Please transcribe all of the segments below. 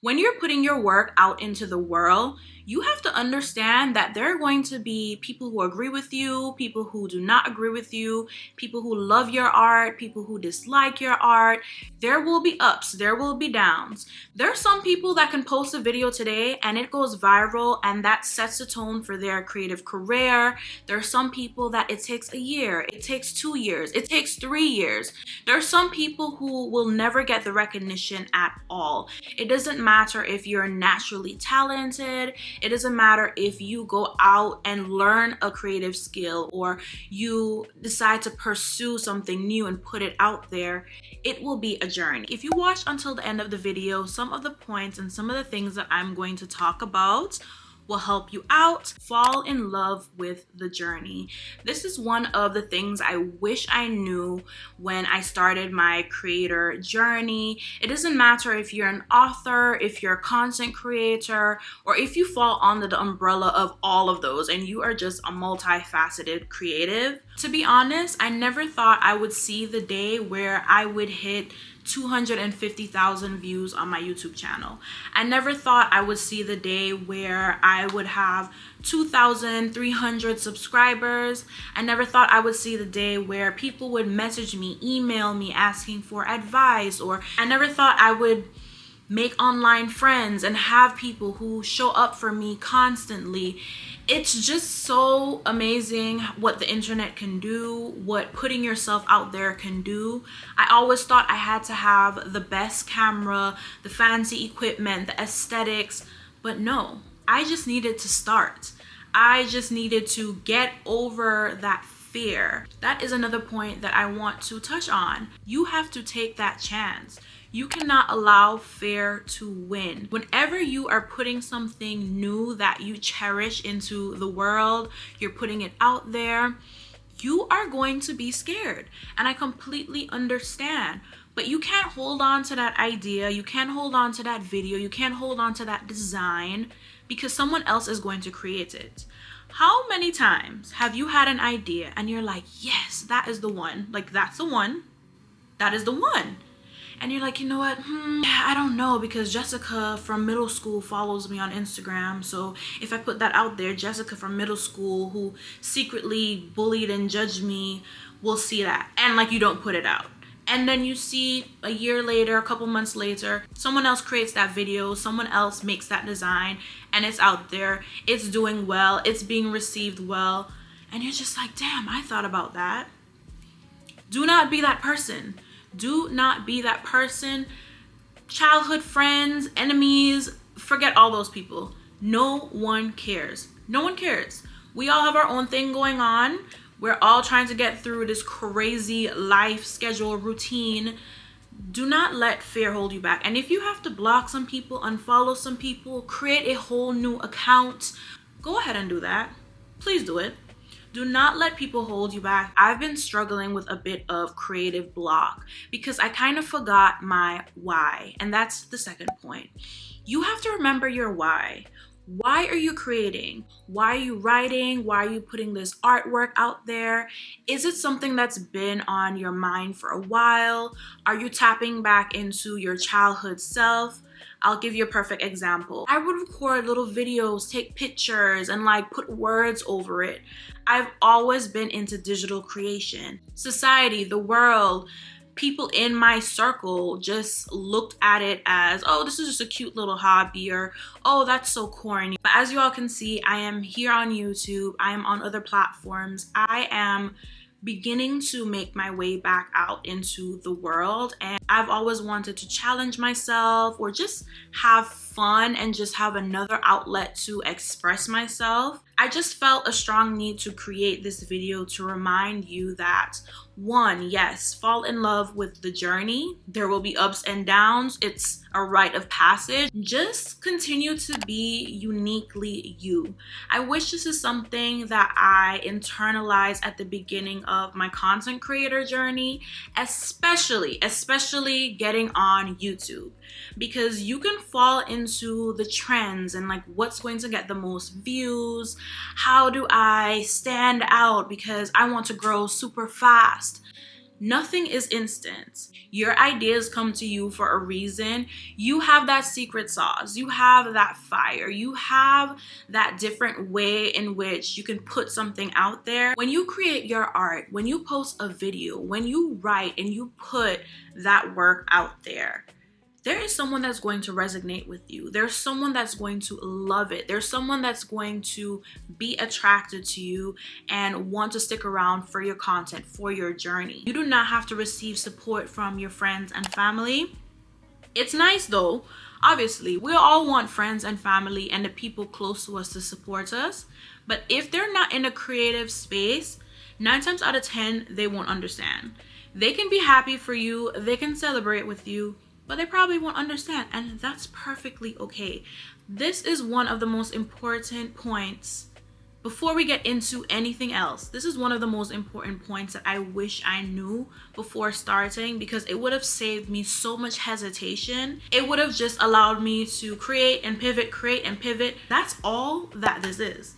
When you're putting your work out into the world, you have to understand that there are going to be people who agree with you, people who do not agree with you, people who love your art, people who dislike your art. There will be ups, there will be downs. There are some people that can post a video today and it goes viral and that sets the tone for their creative career. There are some people that it takes a year, it takes 2 years, it takes 3 years. There are some people who will never get the recognition at all. It doesn't matter if you're naturally talented. It doesn't matter if you go out and learn a creative skill or you decide to pursue something new and put it out there. It will be a journey. If you watch until the end of the video, some of the points and some of the things that I'm going to talk about will help you out. Fall in love with the journey. This is one of the things I wish I knew when I started my creator journey. It doesn't matter if you're an author, if you're a content creator, or if you fall under the umbrella of all of those and you are just a multifaceted creative. To be honest, I never thought I would see the day where I would hit 250,000 views on my YouTube channel. I never thought I would see the day where I would have 2,300 subscribers. I never thought I would see the day where people would message me, email me asking for advice, or I never thought I would make online friends and have people who show up for me constantly. It's just so amazing what the internet can do, what putting yourself out there can do. I always thought I had to have the best camera, the fancy equipment, the aesthetics, but no, I just needed to start. I just needed to get over that fear. That is another point that I want to touch on. You have to take that chance. You cannot allow fear to win. Whenever you are putting something new that you cherish into the world, you're putting it out there, you are going to be scared. And I completely understand. But you can't hold on to that idea. You can't hold on to that video. You can't hold on to that design because someone else is going to create it. How many times have you had an idea and you're like, yes, that is the one. Like, that's the one. That is the one. And you're like, you know what? I don't know, because Jessica from middle school follows me on Instagram. So if I put that out there, Jessica from middle school who secretly bullied and judged me will see that. And like, you don't put it out. And then you see a year later, a couple months later, someone else creates that video, someone else makes that design, and it's out there. It's doing well, it's being received well. And you're just like, damn, I thought about that. Do not be that person. Do not be that person. Childhood friends, enemies, forget all those people. No one cares. No one cares. We all have our own thing going on. We're all trying to get through this crazy life schedule routine. Do not let fear hold you back. And if you have to block some people, unfollow some people, create a whole new account, go ahead and do that. Please do it. Do not let people hold you back. I've been struggling with a bit of creative block because I kind of forgot my why. And that's the second point. You have to remember your why. Why are you creating? Why are you writing? Why are you putting this artwork out there? Is it something that's been on your mind for a while? Are you tapping back into your childhood self? I'll give you a perfect example. I would record little videos, take pictures, and like put words over it. I've always been into digital creation. Society, the world, people in my circle just looked at it as, oh, this is just a cute little hobby, or oh, that's so corny. But as you all can see, I am here on YouTube. I am on other platforms. I am beginning to make my way back out into the world, and I've always wanted to challenge myself or just have fun and just have another outlet to express myself. I just felt a strong need to create this video to remind you that, one, yes, fall in love with the journey. There will be ups and downs. It's a rite of passage. Just continue to be uniquely you. I wish this is something that I internalized at the beginning of my content creator journey, especially getting on YouTube, because you can fall into the trends and like what's going to get the most views. How do I stand out because I want to grow super fast? Nothing is instant. Your ideas come to you for a reason. You have that secret sauce. You have that fire. You have that different way in which you can put something out there. When you create your art, when you post a video, when you write and you put that work out there, there is someone that's going to resonate with you. There's someone that's going to love it. There's someone that's going to be attracted to you and want to stick around for your content, for your journey. You do not have to receive support from your friends and family. It's nice though. Obviously, we all want friends and family and the people close to us to support us. But if they're not in a creative space, 9 times out of 10, they won't understand. They can be happy for you. They can celebrate with you, but they probably won't understand, and that's perfectly okay. This is one of the most important points before we get into anything else. This is one of the most important points that I wish I knew before starting, because it would have saved me so much hesitation. It would have just allowed me to create and pivot. That's all that this is.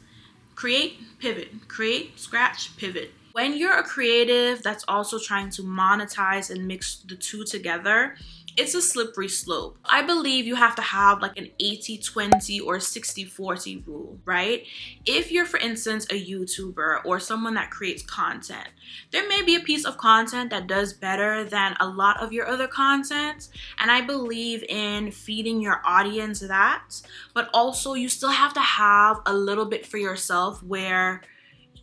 Create, pivot, create, scratch, pivot. When you're a creative that's also trying to monetize and mix the two together, it's a slippery slope. I believe you have to have like an 80-20 or 60-40 rule, right? If you're, for instance, a YouTuber or someone that creates content, there may be a piece of content that does better than a lot of your other content. And I believe in feeding your audience that, but also you still have to have a little bit for yourself where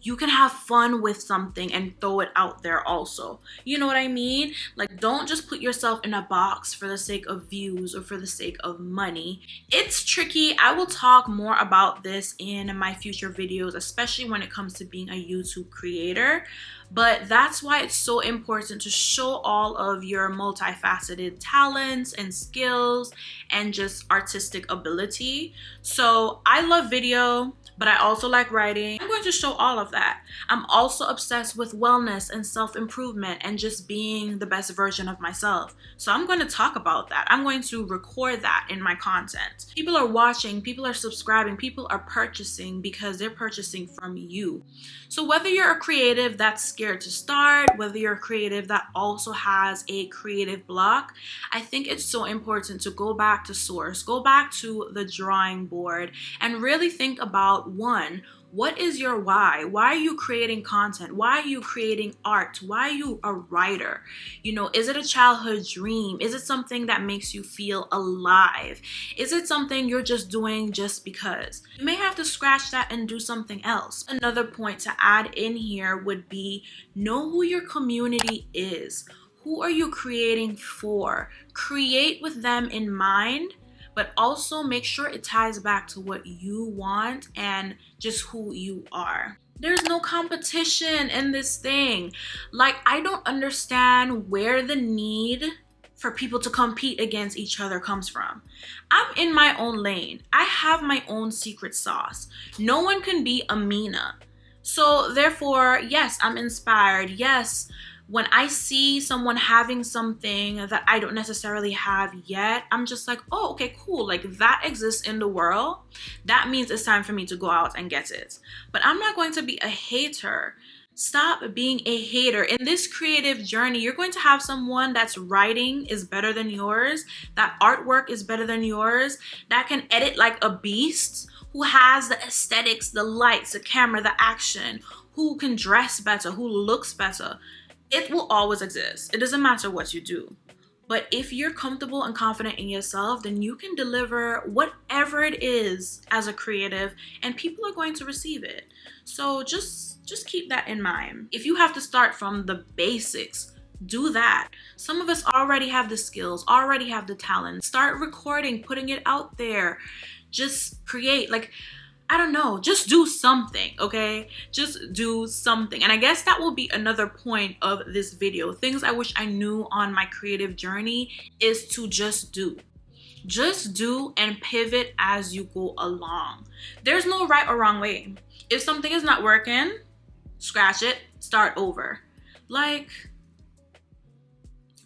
you can have fun with something and throw it out there also. You know what I mean? Like, don't just put yourself in a box for the sake of views or for the sake of money. It's tricky. I will talk more about this in my future videos, especially when it comes to being a YouTube creator. But that's why it's so important to show all of your multifaceted talents and skills and just artistic ability. So I love video, but I also like writing. I'm going to show all of that. I'm also obsessed with wellness and self-improvement and just being the best version of myself. So I'm going to talk about that. I'm going to record that in my content. People are watching, people are subscribing, people are purchasing because they're purchasing from you. So whether you're a creative that's scared to start, whether you're a creative that also has a creative block, I think it's so important to go back to source, go back to the drawing board and really think about, one, what is your why? Why are you creating content? Why are you creating art? Why are you a writer? You know, is it a childhood dream? Is it something that makes you feel alive? Is it something you're just doing just because? You may have to scratch that and do something else. Another point to add in here would be, know who your community is. Who are you creating for? Create with them in mind, but also make sure it ties back to what you want and just who you are. There's no competition in this thing. Like, I don't understand where the need for people to compete against each other comes from. I'm in my own lane. I have my own secret sauce. No one can be Amina. So therefore, yes, I'm inspired. Yes, when I see someone having something that I don't necessarily have yet, I'm just like, oh, okay, cool. Like, that exists in the world. That means it's time for me to go out and get it. But I'm not going to be a hater. Stop being a hater. In this creative journey, you're going to have someone that's writing is better than yours, that artwork is better than yours, that can edit like a beast, who has the aesthetics, the lights, the camera, the action, who can dress better, who looks better. It will always exist. It doesn't matter what you do. But if you're comfortable and confident in yourself, then you can deliver whatever it is as a creative, and people are going to receive it. So just keep that in mind. If you have to start from the basics, do that. Some of us already have the skills, already have the talent. Start recording, putting it out there. Just create. Like, I don't know, just do something, okay? Just do something. And I guess that will be another point of this video. Things I wish I knew on my creative journey is to just do. Just do and pivot as you go along. There's no right or wrong way. If something is not working, scratch it, start over. Like,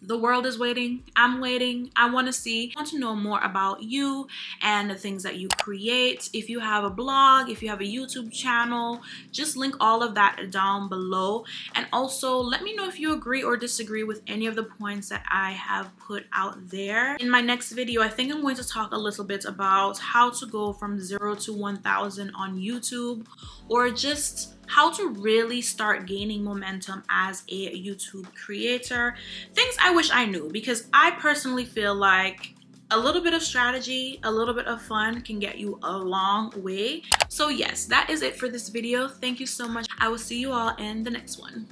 The world is waiting. I'm waiting. I want to know more about you and the things that you create. If you have a blog, if you have a YouTube channel, just link all of that down below. And also let me know if you agree or disagree with any of the points that I have put out there. In my next video, I think I'm going to talk a little bit about how to go from 0 to 1,000 on YouTube, or just how to really start gaining momentum as a YouTube creator. Things I wish I knew, because I personally feel like a little bit of strategy, a little bit of fun can get you a long way. So yes, that is it for this video. Thank you so much. I will see you all in the next one.